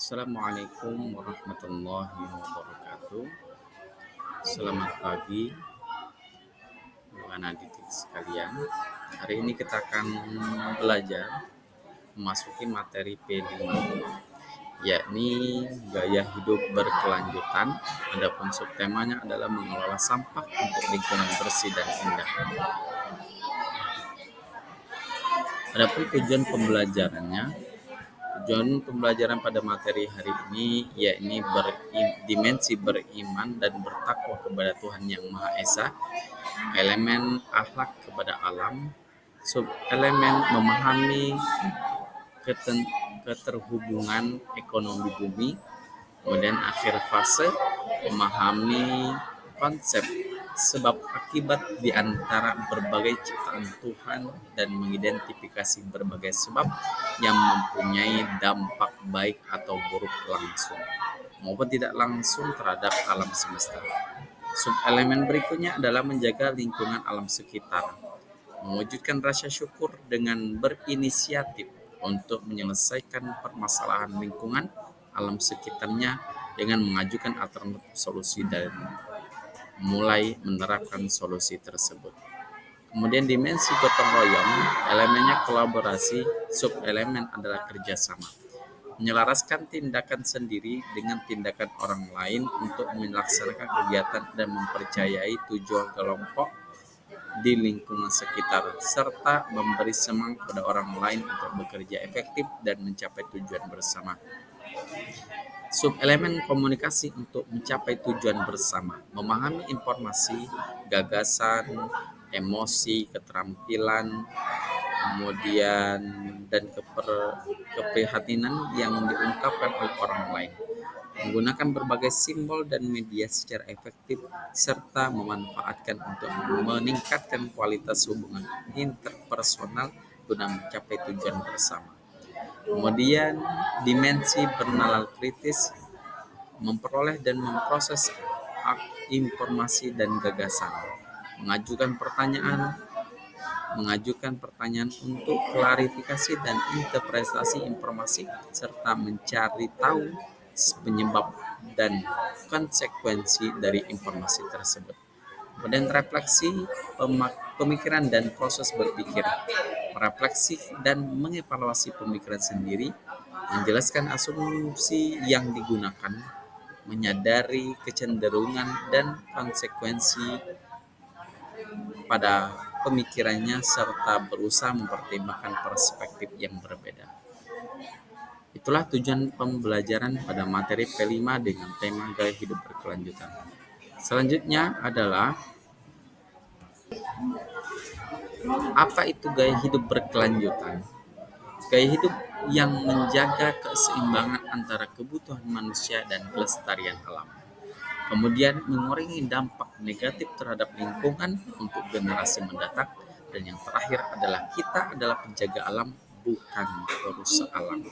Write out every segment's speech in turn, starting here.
Assalamualaikum warahmatullahi wabarakatuh. Selamat pagi, anak didik sekalian. Hari ini kita akan belajar memasuki materi P5, yakni gaya hidup berkelanjutan. Adapun subtemanya adalah mengelola sampah untuk lingkungan bersih dan indah. Adapun tujuan pembelajarannya, tujuan pembelajaran pada materi hari ini yakni dimensi beriman dan bertakwa kepada Tuhan Yang Maha Esa, elemen akhlak kepada alam, sub-elemen memahami keterhubungan ekonomi bumi, kemudian akhir fase memahami konsep sebab akibat di antara berbagai ciptaan Tuhan dan mengidentifikasi berbagai sebab yang mempunyai dampak baik atau buruk langsung maupun tidak langsung terhadap alam semesta. Sub-elemen berikutnya adalah menjaga lingkungan alam sekitar, mewujudkan rasa syukur dengan berinisiatif untuk menyelesaikan permasalahan lingkungan alam sekitarnya dengan mengajukan alternatif solusi dan mulai menerapkan solusi tersebut. Kemudian dimensi gotong royong, elemennya kolaborasi, sub-elemen adalah kerjasama. Menyelaraskan tindakan sendiri dengan tindakan orang lain untuk melaksanakan kegiatan dan mempercayai tujuan kelompok di lingkungan sekitar, serta memberi semangat kepada orang lain untuk bekerja efektif dan mencapai tujuan bersama. Sub-elemen komunikasi untuk mencapai tujuan bersama, memahami informasi, gagasan, emosi, keterampilan, kemudian dan keprihatinan yang diungkapkan oleh orang lain, menggunakan berbagai simbol dan media secara efektif, serta memanfaatkan untuk meningkatkan kualitas hubungan interpersonal guna mencapai tujuan bersama. Kemudian dimensi bernalar kritis, memperoleh dan memproses informasi dan gagasan, mengajukan pertanyaan untuk klarifikasi dan interpretasi informasi, serta mencari tahu penyebab dan konsekuensi dari informasi tersebut. Kemudian refleksi, pemikiran dan proses berpikir, merefleksi dan mengevaluasi pemikiran sendiri, menjelaskan asumsi yang digunakan, menyadari kecenderungan dan konsekuensi pada pemikirannya, serta berusaha mempertimbangkan perspektif yang berbeda. Itulah tujuan pembelajaran pada materi P5 dengan tema gaya hidup berkelanjutan. Selanjutnya adalah apa itu gaya hidup berkelanjutan? Gaya hidup yang menjaga keseimbangan antara kebutuhan manusia dan kelestarian alam. Kemudian mengurangi dampak negatif terhadap lingkungan untuk generasi mendatang. Dan yang terakhir adalah kita adalah penjaga alam, bukan perusak alam.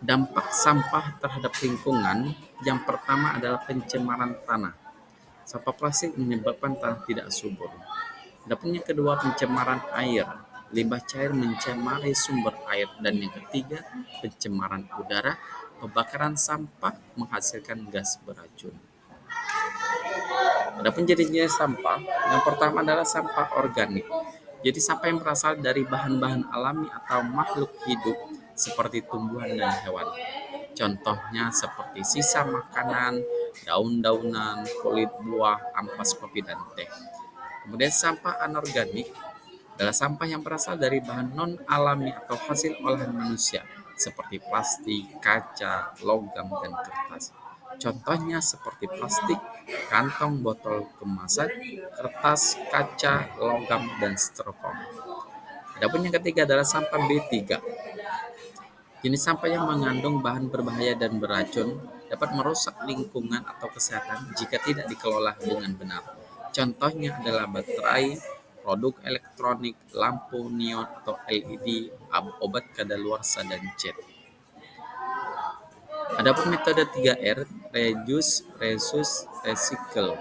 Dampak sampah terhadap lingkungan, yang pertama adalah pencemaran tanah. Sampah plastik menyebabkan tanah tidak subur. Adapun yang kedua, pencemaran air. Limbah cair mencemari sumber air. Dan yang ketiga, pencemaran udara. Pembakaran sampah menghasilkan gas beracun. Adapun jenis sampah, yang pertama adalah sampah organik. Jadi sampah yang berasal dari bahan-bahan alami atau makhluk hidup seperti tumbuhan dan hewan. Contohnya seperti sisa makanan, daun-daunan, kulit buah, ampas kopi, dan teh. Kemudian sampah anorganik adalah sampah yang berasal dari bahan non-alami atau hasil olahan manusia seperti plastik, kaca, logam, dan kertas. Contohnya seperti plastik, kantong botol kemasan, kertas, kaca, logam, dan styrofoam. Adapun yang ketiga adalah sampah B3. Jenis sampah yang mengandung bahan berbahaya dan beracun dapat merusak lingkungan atau kesehatan jika tidak dikelola dengan benar. Contohnya adalah baterai, produk elektronik, lampu neon atau LED, obat kadaluarsa, dan cat. Adapun metode 3R, reduce, reuse, recycle.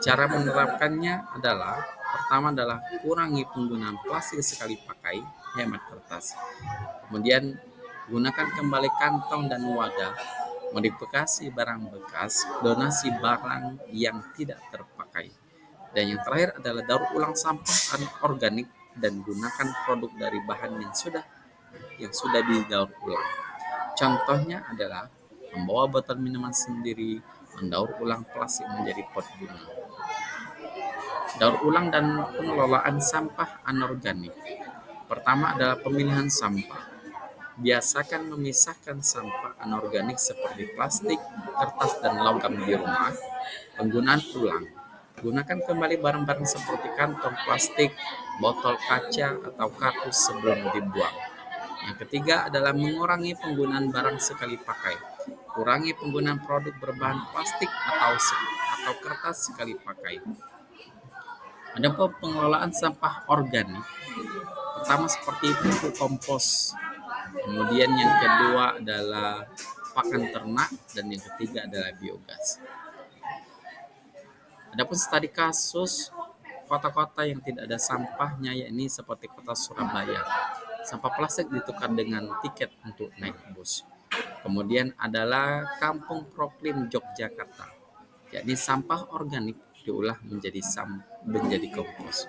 Cara menerapkannya adalah Pertama adalah kurangi penggunaan plastik sekali pakai, hemat kertas. Kemudian gunakan kembali kantong dan wadah, modifikasi barang bekas, donasi barang yang tidak terpakai. Dan yang terakhir adalah daur ulang sampah organik dan gunakan produk dari bahan yang sudah didaur ulang. Contohnya adalah membawa botol minuman sendiri, mendaur ulang plastik menjadi pot bunga. Daur ulang dan pengelolaan sampah anorganik. Pertama adalah pemilihan sampah. Biasakan memisahkan sampah anorganik seperti plastik, kertas, dan logam di rumah. Penggunaan ulang. Gunakan kembali barang-barang seperti kantong plastik, botol kaca, atau kardus sebelum dibuang. Yang ketiga adalah mengurangi penggunaan barang sekali pakai. Kurangi penggunaan produk berbahan plastik atau kertas sekali pakai. Ada pengelolaan sampah organik. Pertama seperti pupuk kompos. Kemudian yang kedua adalah pakan ternak dan yang ketiga adalah biogas. Adapun studi kasus kota-kota yang tidak ada sampahnya yakni seperti kota Surabaya. Sampah plastik ditukar dengan tiket untuk naik bus. Kemudian adalah Kampung Proklim Yogyakarta, yakni sampah organik diolah menjadi kompos.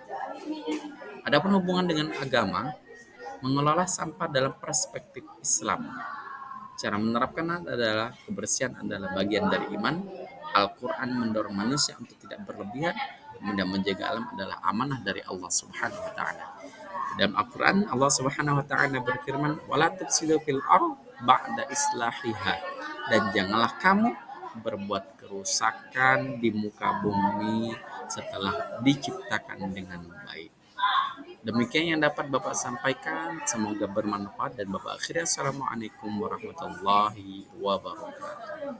Adapun hubungan dengan agama, mengelola sampah dalam perspektif Islam. Cara menerapkan adalah kebersihan adalah bagian dari iman. Al-Quran mendorong manusia untuk tidak berlebihan, dan menjaga alam adalah amanah dari Allah Subhanahu wa Ta'ala. Dalam Al-Quran, Allah Subhanahu wa Ta'ala berfirman, "Wala tufsidu fil ardh ba'da islahiha." Dan janganlah kamu berbuat kerusakan di muka bumi setelah diciptakan dengan baik. Demikian yang dapat Bapak sampaikan, semoga bermanfaat dan Bapak akhiri. Assalamualaikum warahmatullahi wabarakatuh.